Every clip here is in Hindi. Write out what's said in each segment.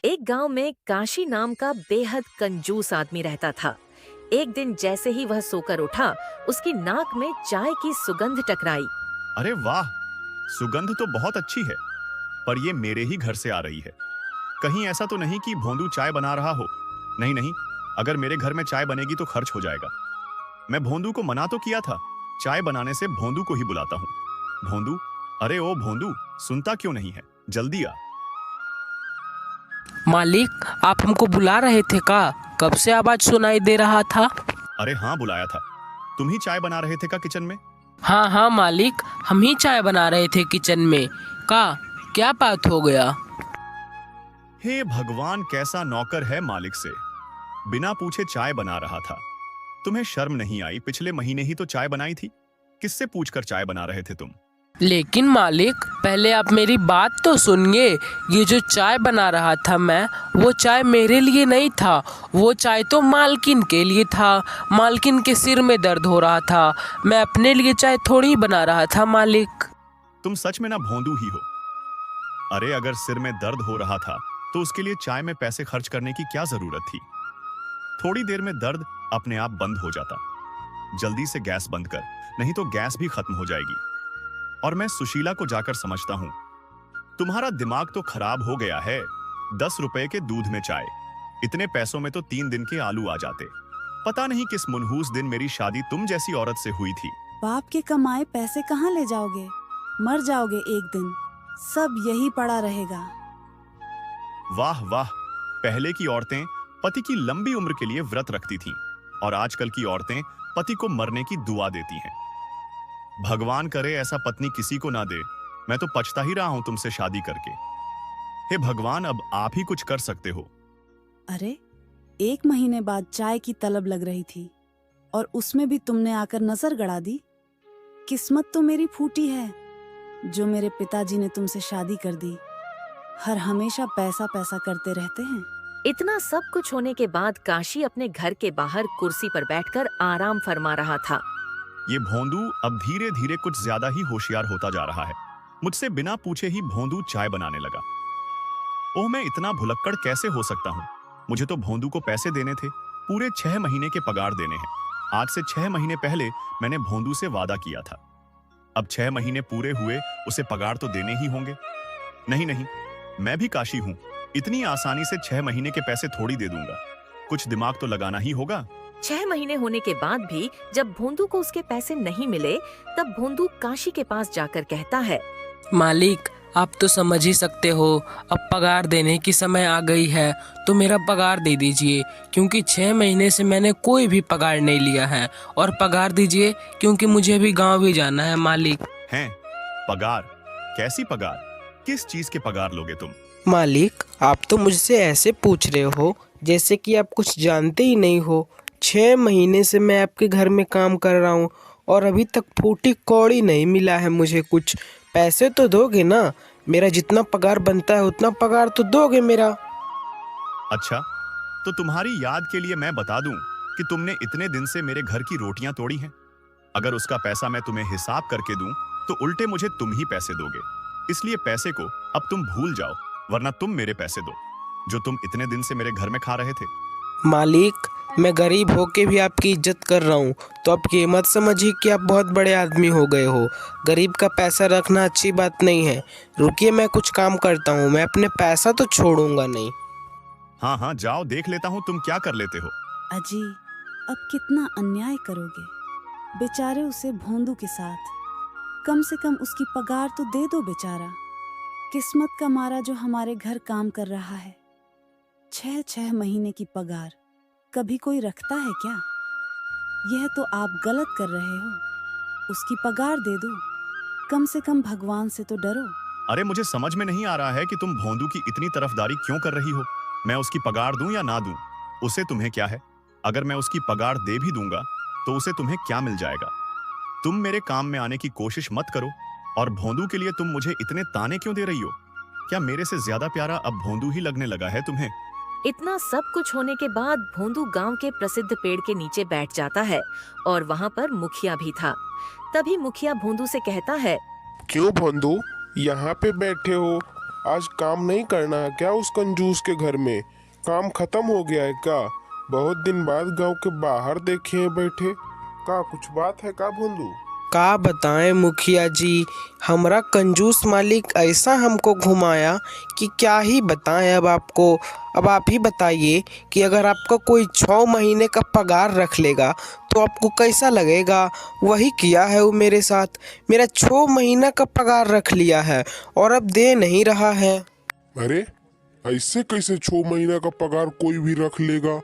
एक गांव में काशी नाम का बेहद कंजूस आदमी रहता था। एक दिन जैसे ही वह सोकर उठा, उसकी नाक में चाय की सुगंध टकराई। अरे वाह, सुगंध तो बहुत अच्छी है, पर ये मेरे ही घर से आ रही है। कहीं ऐसा तो नहीं कि भोंदू चाय बना रहा हो? नहीं नहीं, अगर मेरे घर में चाय बनेगी तो खर्च हो जाएगा। मैं भोंदू को मना तो किया था, चाय बनाने से भोंदू को ही बुलाता हूँ। भोंदू, अरे ओ भोंदू, सुनता क्यों नहीं है? जल्दी आ। मालिक, आप हमको बुला रहे थे का? कब से आवाज सुनाई दे रहा था। अरे हाँ, बुलाया था। तुम ही चाय बना रहे थे का किचन में? हाँ हाँ मालिक, हम ही चाय बना रहे थे किचन में। का क्या बात हो गया? हे भगवान, कैसा नौकर है मालिक से, बिना पूछे चाय बना रहा था। तुम्हें शर्म नहीं आई? पिछले महीने ही तो चाय बनाई थी। किससे पूछकर चाय बना रहे थे तुम? लेकिन मालिक, पहले आप मेरी बात तो सुनिए। ये जो चाय बना रहा था मैं, वो चाय मेरे लिए नहीं था। वो चाय तो मालकिन के लिए था। मालकिन के सिर में दर्द हो रहा था। मैं अपने लिए चाय थोड़ी बना रहा था मालिक। तुम सच में ना भोंदू ही हो। अरे अगर सिर में दर्द हो रहा था तो उसके लिए चाय में पैसे खर्च करने की क्या जरूरत थी? थोड़ी देर में दर्द अपने आप बंद हो जाता। जल्दी से गैस बंद कर, नहीं तो गैस भी खत्म हो जाएगी। और मैं सुशीला को जाकर समझता हूं, तुम्हारा दिमाग तो खराब हो गया है। 10 रुपए के दूध में चाय, इतने पैसों में तो 3 दिन के आलू आ जाते। पता नहीं किस मनहूस दिन मेरी शादी तुम जैसी औरत से हुई थी। बाप के कमाए पैसे कहाँ ले जाओगे? मर जाओगे एक दिन, सब यही पड़ा रहेगा। वाह वाह, पहले की औरतें पति की लंबी उम्र के लिए व्रत रखती थीं, और आजकल की औरतें पति को मरने की दुआ देती हैं। भगवान करे ऐसा पत्नी किसी को ना दे। मैं तो पछता ही रहा हूं तुमसे शादी करके। हे भगवान, अब आप ही कुछ कर सकते हो। अरे, 1 महीने बाद चाय की तलब लग रही थी और उसमें भी तुमने आकर नजर गड़ा दी। किस्मत तो मेरी फूटी है जो मेरे पिताजी ने तुमसे शादी कर दी। हर हमेशा पैसा पैसा करते रहते हैं। इतना सब कुछ होने के बाद काशी अपने घर के बाहर कुर्सी पर बैठकर आराम फरमा रहा था। ये भोंदू अब धीरे धीरे कुछ ज्यादा ही होशियार होता जा रहा है। मुझसे बिना पूछे ही भोंदू चाय बनाने लगा। ओह, मैं इतना भुलक्कड़ कैसे हो सकता हूँ? मुझे तो भोंदू को पैसे देने थे, पूरे 6 महीने के पगार देने हैं। आज से 6 महीने पहले मैंने भोंदू से वादा किया था। अब 6 महीने पूरे हुए, उसे पगार तो देने ही होंगे। नहीं नहीं, मैं भी काशी हूँ, इतनी आसानी से 6 महीने के पैसे थोड़ी दे दूंगा। कुछ दिमाग तो लगाना ही होगा। 6 महीने होने के बाद भी जब भोंदू को उसके पैसे नहीं मिले, तब भोंदू काशी के पास जाकर कहता है, मालिक, आप तो समझ ही सकते हो, अब पगार देने की समय आ गई है, तो मेरा पगार दे दीजिए। क्योंकि 6 महीने से मैंने कोई भी पगार नहीं लिया है। और पगार दीजिए क्योंकि मुझे भी गांव भी जाना है मालिक। हैं? पगार? कैसी पगार? किस चीज के पगार लोगे तुम? मालिक, आप तो मुझसे ऐसे पूछ रहे हो जैसे कि आप कुछ जानते ही नहीं हो। 6 महीने से मैं आपके घर में काम कर रहा हूँ और अभी तक फूटी कौड़ी नहीं मिला है मुझे कुछ। पैसे तो दोगे ना? मेरा जितना पगार बनता है उतना पगार तो दोगे मेरा। अच्छा, तो तुम्हारी याद के लिए मैं बता दूं कि तुमने इतने दिन से मेरे घर की रोटियां तोड़ी हैं। अगर उसका पैसा मैं तुम्हें हिसाब करके दूं तो उल्टे मुझे तुम ही पैसे दोगे। इसलिए पैसे को अब तुम भूल जाओ, वरना तुम मेरे पैसे दो जो तुम इतने दिन से मेरे घर में खा रहे थे। मालिक, मैं गरीब होके भी आपकी इज्जत कर रहा हूँ, तो आप ये मत समझिए कि आप बहुत बड़े आदमी हो गए हो। गरीब का पैसा रखना अच्छी बात नहीं है। रुकिए, मैं कुछ काम करता हूँ, मैं अपने पैसा तो छोड़ूंगा नहीं। हाँ हाँ, जाओ, देख लेता हूँ तुम क्या कर लेते हो। अजी, अब कितना अन्याय करोगे बेचारे उसे भोंदू के साथ। कम से कम उसकी पगार तो दे दो बेचारा। किस्मत का मारा जो हमारे घर काम कर रहा है। 6 महीने की पगार कभी कोई रखता है क्या? यह तो आप गलत कर रहे हो। उसकी पगार दे दो, कम से कम भगवान से तो डरो। अरे मुझे समझ में नहीं आ रहा है कि तुम भोंदू की इतनी तरफदारी क्यों कर रही हो। मैं उसकी पगार दूं या ना दूं, उसे तुम्हें क्या है? अगर मैं उसकी पगार दे भी दूंगा तो उसे तुम्हें क्या मिल जाएगा? तुम मेरे काम में आने की कोशिश मत करो। और भोंदू के लिए तुम मुझे इतने ताने क्यों दे रही हो? क्या मेरे से ज्यादा प्यारा अब भोंदू ही लगने लगा है तुम्हें? इतना सब कुछ होने के बाद भोंदू गांव के प्रसिद्ध पेड़ के नीचे बैठ जाता है और वहाँ पर मुखिया भी था। तभी मुखिया भोंदू से कहता है, क्यों भोंदू, यहाँ पे बैठे हो? आज काम नहीं करना है क्या उस कंजूस के घर में? काम खत्म हो गया है क्या? बहुत दिन बाद गांव के बाहर देखे हैं बैठे। का कुछ बात है का भोंदू? का बताएं मुखिया जी, हमरा कंजूस मालिक ऐसा हमको घुमाया कि क्या ही बताएं अब आपको। अब आप ही बताइए कि अगर आपका कोई 6 महीने का पगार रख लेगा तो आपको कैसा लगेगा? वही किया है वो मेरे साथ। मेरा 6 महीना का पगार रख लिया है और अब दे नहीं रहा है। अरे ऐसे कैसे 6 महीना का पगार कोई भी रख लेगा?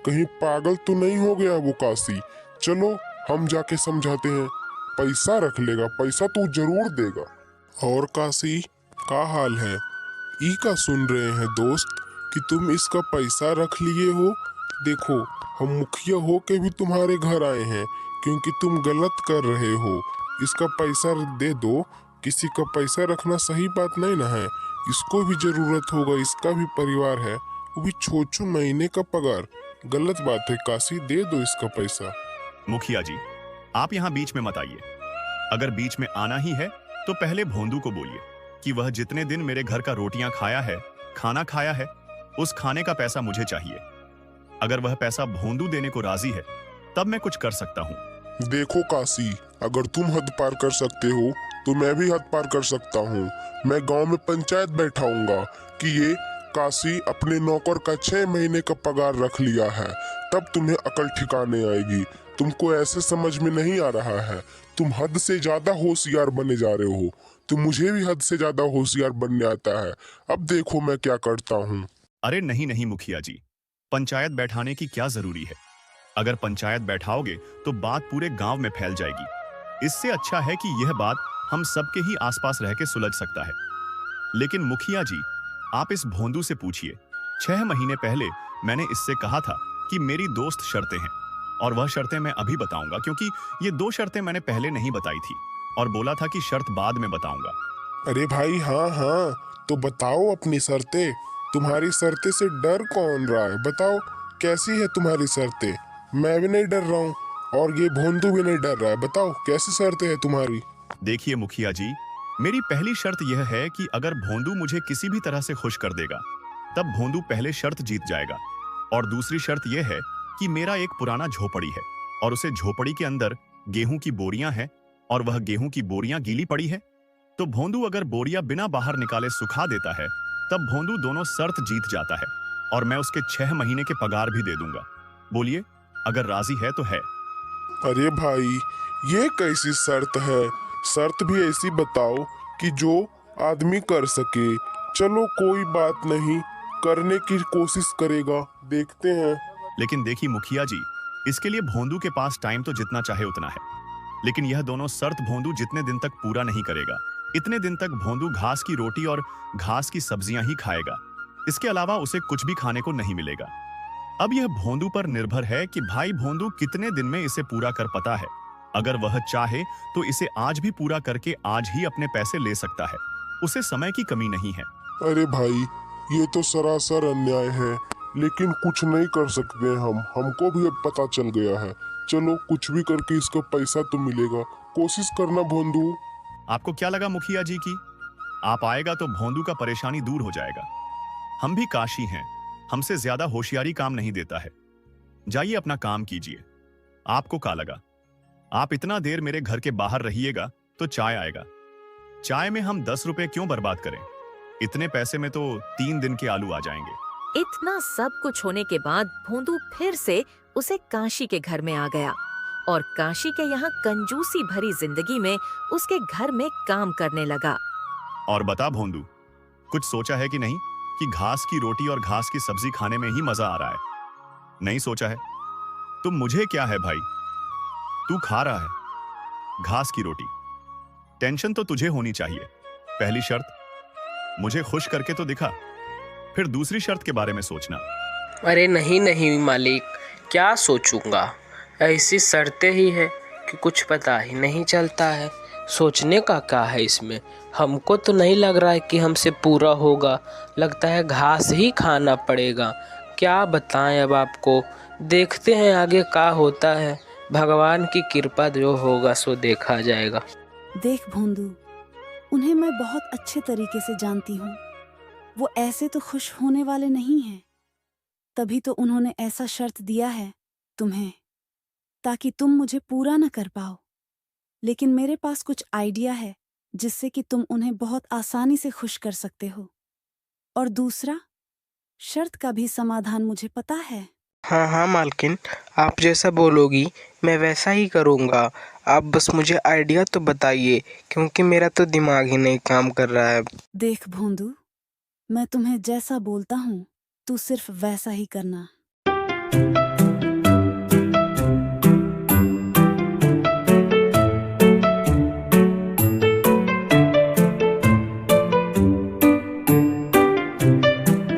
कहीं पागल तो नहीं हो गया वो काशी? चलो हम जाके समझाते हैं। पैसा रख लेगा, पैसा तू जरूर देगा। और काशी का हाल है? ई का सुन रहे हैं दोस्त कि तुम इसका पैसा रख लिए हो। देखो हम मुखिया हो के भी तुम्हारे घर आए हैं क्योंकि तुम गलत कर रहे हो। इसका पैसा दे दो। किसी का पैसा रखना सही बात नहीं ना है। इसको भी जरूरत होगा, इसका भी परिवार है, वो भी 6 महीने का पगार। गलत बात है काशी, दे दो इसका पैसा। मुखिया जी, आप यहाँ बीच में मत आइए। अगर बीच में आना ही है तो पहले भोंदू को बोलिए कि वह जितने दिन मेरे घर का रोटियां खाया है, खाना खाया है, उस खाने का पैसा मुझे चाहिए। अगर वह पैसा भोंदू देने को राजी है तब मैं कुछ कर सकता हूँ। देखो काशी, अगर तुम हद पार कर सकते हो तो मैं भी हद पार कर सकता हूँ। मैं गांव में पंचायत बैठाऊंगा कि ये काशी अपने नौकर का 6 महीने का पगार रख लिया है, तब तुम्हें अकल ठिकाने आएगी। तुमको ऐसे समझ में नहीं आ रहा है। तुम हद से ज्यादा होशियार बने जा रहे हो। तो मुझे भी हद से ज्यादा होशियार बनने आता है। अब देखो मैं क्या करता हूँ। अरे नहीं नहीं मुखिया जी, पंचायत बैठाने की क्या जरूरी है? अगर पंचायत बैठाओगे तो बात पूरे गांव में फैल जाएगी। इससे अच्छा है कि यह बात हम सबके ही आसपास रह के सुलझ सकता है। लेकिन मुखिया जी, आप इस भोंदू से पूछिए। 6 महीने पहले मैंने इससे कहा था कि मेरी दोस्त शर्तें हैं, और वह शर्तें मैं अभी बताऊंगा क्योंकि ये 2 शर्तें मैंने पहले नहीं बताई थी और बोला था कि शर्त बाद में बताऊंगा। अरे भाई हाँ हाँ, तो बताओ अपनी शर्तें। तुम्हारी शर्तें से डर कौन रहा है? बताओ कैसी है तुम्हारी शर्तें। मैं भी नहीं डर रहा हूँ और ये भोंदू भी नहीं डर रहा है। बताओ कैसी शर्तें हैं तुम्हारी? देखिए मुखिया जी, मेरी पहली शर्त यह है कि अगर भोंदू मुझे किसी भी तरह से खुश कर देगा तब भोंदू पहले शर्त जीत जाएगा। और दूसरी शर्त यह है कि मेरा एक पुराना झोपड़ी है और उसे झोपड़ी के अंदर गेहूं की बोरियां हैं और वह गेहूं की बोरियां गीली पड़ी है। तो भोंदू अगर बोरियां बिना बाहर निकाले सुखा देता है तब भोंदू दोनों शर्त जीत जाता है और मैं उसके 6 महीने के पगार भी दे दूंगा। बोलिए, अगर राजी है तो है। अरे भाई ये कैसी शर्त है? शर्त भी ऐसी बताओ कि जो आदमी कर सके। चलो कोई बात नहीं, करने की कोशिश करेगा, देखते हैं। लेकिन देखिए मुखिया जी, इसके लिए भोंदू के पास टाइम तो जितना चाहे उतना है, लेकिन यह दोनों शर्त भोंदू जितने दिन तक पूरा नहीं करेगा इतने दिन तक भोंदू घास की रोटी और घास की सब्जियां ही खाएगा। इसके अलावा उसे कुछ भी खाने को नहीं मिलेगा। अब यह भोंदू पर निर्भर है कि भाई भोंदू कितने दिन में इसे पूरा कर पाता है। अगर वह चाहे तो इसे आज भी पूरा करके आज ही अपने पैसे ले सकता है। उसे समय की कमी नहीं है। अरे भाई ये तो सरासर अन्याय है, लेकिन कुछ नहीं कर सकते हम। हमको भी अब पता चल गया है। चलो कुछ भी करके इसका पैसा तो मिलेगा। कोशिश करना भोंदू। आपको क्या लगा मुखिया जी की आप आएगा तो भोंदू का परेशानी दूर हो जाएगा? हम भी काशी हैं, हमसे ज्यादा होशियारी काम नहीं देता है। जाइए अपना काम कीजिए। आपको क्या लगा? आप इतना देर मेरे घर के बाहर रहिएगा तो चाय आएगा। चाय में हम 10 रुपए क्यों बर्बाद करें? इतने पैसे में तो 3 दिन के आलू आ जाएंगे। इतना सब कुछ होने के बाद भोंदू फिर से उसे काशी के घर में आ गया और काशी के यहाँ कंजूसी भरी जिंदगी में उसके घर में काम करने लगा। और बता भोंदू, कुछ सोचा है कि नहीं कि घास की रोटी और घास की सब्जी खाने में ही मजा आ रहा है? नहीं सोचा है तो मुझे क्या है भाई, तू खा रहा है घास की रोटी। टेंशन तो तुझे होनी चाहिए। पहली शर्त, मुझे खुश करके तो दिखा, फिर दूसरी शर्त के बारे में सोचना। अरे नहीं नहीं मालिक, क्या सोचूंगा? ऐसी शर्तें ही है कि कुछ पता ही नहीं चलता है। सोचने का क्या है इसमें? हमको तो नहीं लग रहा है कि हमसे पूरा होगा। लगता है घास ही खाना पड़ेगा। क्या बताएं अब आपको, देखते हैं आगे क्या होता है। भगवान की कृपा जो होगा सो देखा जाएगा। देख भोंदू, उन्हें मैं बहुत अच्छे तरीके से जानती हूँ। वो ऐसे तो खुश होने वाले नहीं हैं। तभी तो उन्होंने ऐसा शर्त दिया है तुम्हें, ताकि तुम मुझे पूरा न कर पाओ। लेकिन मेरे पास कुछ आइडिया है जिससे कि तुम उन्हें बहुत आसानी से खुश कर सकते हो। और दूसरा, शर्त का भी समाधान मुझे पता है। हाँ हाँ मालकिन, आप जैसा बोलोगी मैं वैसा ही करूँगा। आप बस मुझे आइडिया तो बताइए, क्योंकि मेरा तो दिमाग ही नहीं काम कर रहा है। देख भोंदू, मैं तुम्हें जैसा बोलता हूँ तू सिर्फ वैसा ही करना।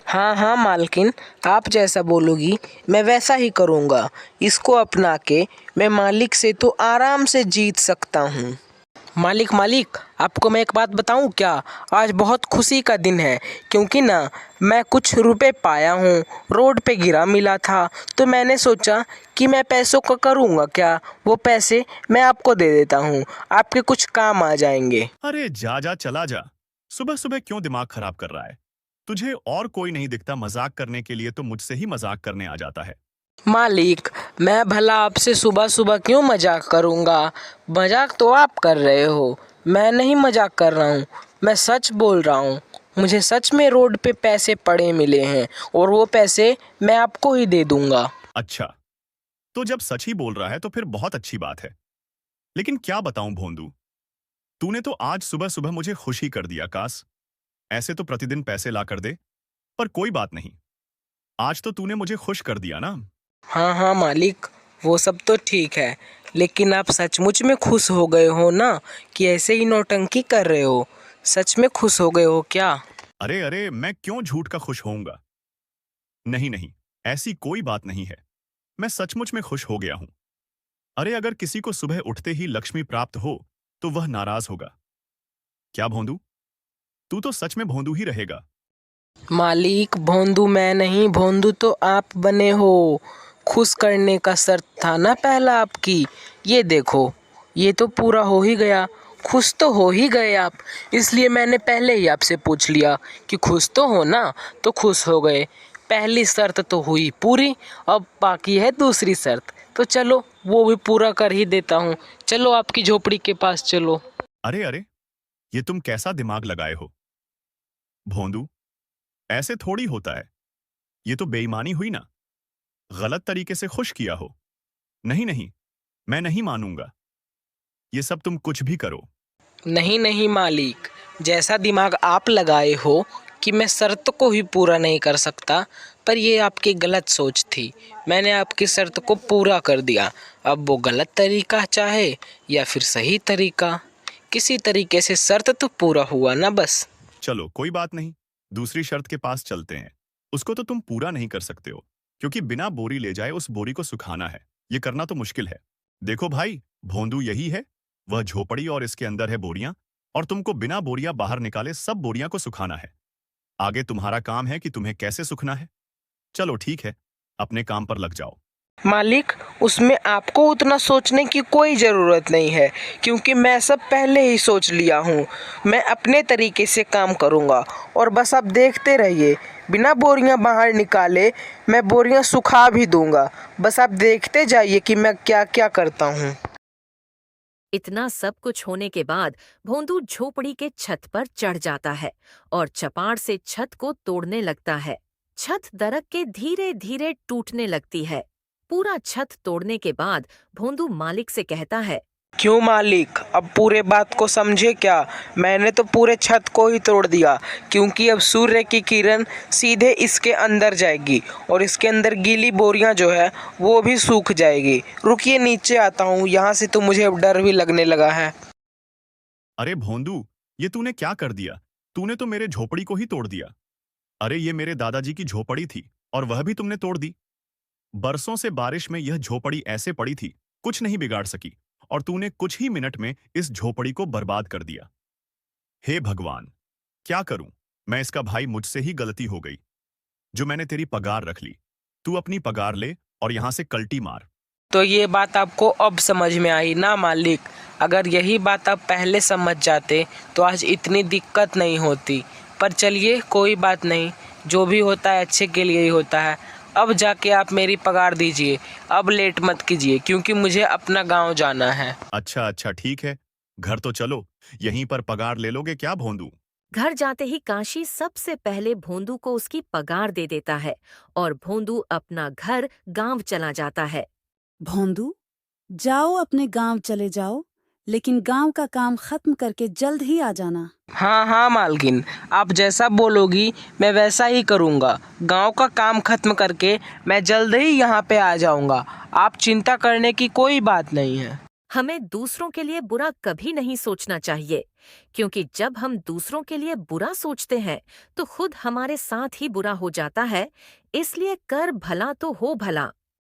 हाँ हाँ मालकिन, आप जैसा बोलोगी मैं वैसा ही करूँगा। इसको अपना के मैं मालिक से तो आराम से जीत सकता हूँ। मालिक मालिक, आपको मैं एक बात बताऊँ क्या? आज बहुत खुशी का दिन है, क्योंकि ना मैं कुछ रुपए पाया हूँ। रोड पे गिरा मिला था, तो मैंने सोचा कि मैं पैसों का करूँगा क्या, वो पैसे मैं आपको दे देता हूँ, आपके कुछ काम आ जाएंगे। अरे जा जा चला जा। सुबह सुबह क्यों दिमाग खराब कर रहा है? तुझे और कोई नहीं दिखता मजाक करने के लिए, तो मुझसे ही मजाक करने आ जाता है। मालिक, मैं भला आपसे सुबह सुबह क्यों मजाक करूँगा? मजाक तो आप कर रहे हो, मैं नहीं मजाक कर रहा हूँ, मैं सच बोल रहा हूँ। मुझे सच में रोड पे पैसे पड़े मिले हैं और वो पैसे मैं आपको ही दे दूँगा। अच्छा, तो जब सच ही बोल रहा है तो फिर बहुत अच्छी बात है। लेकिन क्या बताऊं भोंदू, तूने तो आज सुबह सुबह मुझे खुशी कर दिया। काश ऐसे तो प्रतिदिन पैसे ला कर दे, पर कोई बात नहीं, आज तो तूने मुझे खुश कर दिया ना। हाँ हाँ मालिक, वो सब तो ठीक है, लेकिन आप सचमुच में खुश हो गए हो ना, कि ऐसे ही नौटंकी कर रहे हो? सच में खुश हो गए हो क्या? अरे अरे, मैं क्यों झूठ का खुश होऊंगा? नहीं नहीं, ऐसी कोई बात नहीं है। मैं सचमुच में खुश हो गया हूं। अरे अगर किसी को सुबह उठते ही लक्ष्मी प्राप्त हो तो वह नाराज होगा क्या भोंदू? तू तो सच में भोंदू ही रहेगा। मालिक, भोंदू मैं नहीं, भोंदू तो आप बने हो। खुश करने का शर्त था ना पहला आपकी, ये देखो, ये तो पूरा हो ही गया। खुश तो हो ही गए आप, इसलिए मैंने पहले ही आपसे पूछ लिया कि खुश तो हो ना, तो खुश हो गए। पहली शर्त तो हुई पूरी, अब बाकी है दूसरी शर्त, तो चलो वो भी पूरा कर ही देता हूँ। चलो आपकी झोपड़ी के पास चलो। अरे अरे, ये तुम कैसा दिमाग लगाए हो भोंदू? ऐसे थोड़ी होता है, ये तो बेईमानी हुई ना। गलत तरीके से खुश किया हो। नहीं नहीं, मैं नहीं मानूंगा। ये सब तुम कुछ भी करो। नहीं नहीं मालिक, जैसा दिमाग आप लगाए हो कि मैं शर्त को ही पूरा नहीं कर सकता, पर ये आपकी गलत सोच थी। मैंने आपकी शर्त को पूरा कर दिया। अब वो गलत तरीका चाहे या फिर सही तरीका, किसी तरीके से शर्त तो पूरा हुआ ना बस। चलो कोई बात नहीं, दूसरी शर्त के पास चलते हैं। उसको तो तुम पूरा नहीं कर सकते हो, क्योंकि बिना बोरी ले जाए उस बोरी को सुखाना है। ये करना तो मुश्किल है। देखो भाई, भोंदू यही है, वह झोपड़ी और इसके अंदर है बोरियां, और तुमको बिना बोरियां बाहर निकाले सब बोरियां को सुखाना है। आगे तुम्हारा काम है कि तुम्हें कैसे सुखना है। चलो ठीक है, अपने काम पर लग जाओ। मालिक, उसमें आपको उतना सोचने की कोई ज़रूरत नहीं है, क्योंकि मैं सब पहले ही सोच लिया हूँ। मैं अपने तरीके से काम करूँगा और बस आप देखते रहिए। बिना बोरियां बाहर निकाले मैं बोरियां सुखा भी दूँगा। बस आप देखते जाइए कि मैं क्या क्या करता हूँ। इतना सब कुछ होने के बाद भोंदू झोपड़ी के छत पर चढ़ जाता है और चपाड़ से छत को तोड़ने लगता है। छत दरक के धीरे धीरे टूटने लगती है। पूरा छत तोड़ने के बाद भोंदू मालिक से कहता है, क्यों मालिक, अब पूरे बात को समझे क्या? मैंने तो पूरे छत को ही तोड़ दिया, क्योंकि अब सूर्य की किरण सीधे इसके अंदर जाएगी और इसके अंदर गीली बोरियां जो है वो भी सूख जाएगी। रुकिए, नीचे आता हूँ, यहाँ से तो मुझे अब डर भी लगने लगा है। अरे भोंदू, ये तूने क्या कर दिया? तूने तो मेरे झोपड़ी को ही तोड़ दिया। अरे ये मेरे दादाजी की झोपड़ी थी और वह भी तुमने तोड़ दी। बरसों से बारिश में यह झोपड़ी ऐसे पड़ी थी, कुछ नहीं बिगाड़ सकी, और तूने कुछ ही मिनट में इस झोपड़ी को बर्बाद कर दिया। हे भगवान, क्या करूं मैं? इसका भाई, मुझसे ही गलती हो गई जो मैंने तेरी पगार रख ली। तू अपनी पगार ले और यहां से कल्टी मार। तो ये बात आपको अब समझ में आई ना मालिक? अगर यही बात आप पहले समझ जाते तो आज इतनी दिक्कत नहीं होती। पर चलिए कोई बात नहीं, जो भी होता है अच्छे के लिए ही होता है। अब जाके आप मेरी पगार दीजिए, अब लेट मत कीजिए क्योंकि मुझे अपना गांव जाना है। अच्छा अच्छा ठीक है, घर तो चलो, यहीं पर पगार ले लोगे क्या भोंदू? घर जाते ही काशी सबसे पहले भोंदू को उसकी पगार दे देता है और भोंदू अपना घर गांव चला जाता है। भोंदू, जाओ अपने गांव चले जाओ, लेकिन गांव का काम खत्म करके जल्द ही आ जाना। हाँ हाँ मालकिन, आप जैसा बोलोगी मैं वैसा ही करूँगा। गांव का काम खत्म करके मैं जल्द ही यहाँ पे आ जाऊँगा, आप चिंता करने की कोई बात नहीं है। हमें दूसरों के लिए बुरा कभी नहीं सोचना चाहिए, क्योंकि जब हम दूसरों के लिए बुरा सोचते हैं तो खुद हमारे साथ ही बुरा हो जाता है। इसलिए कर भला तो हो भला।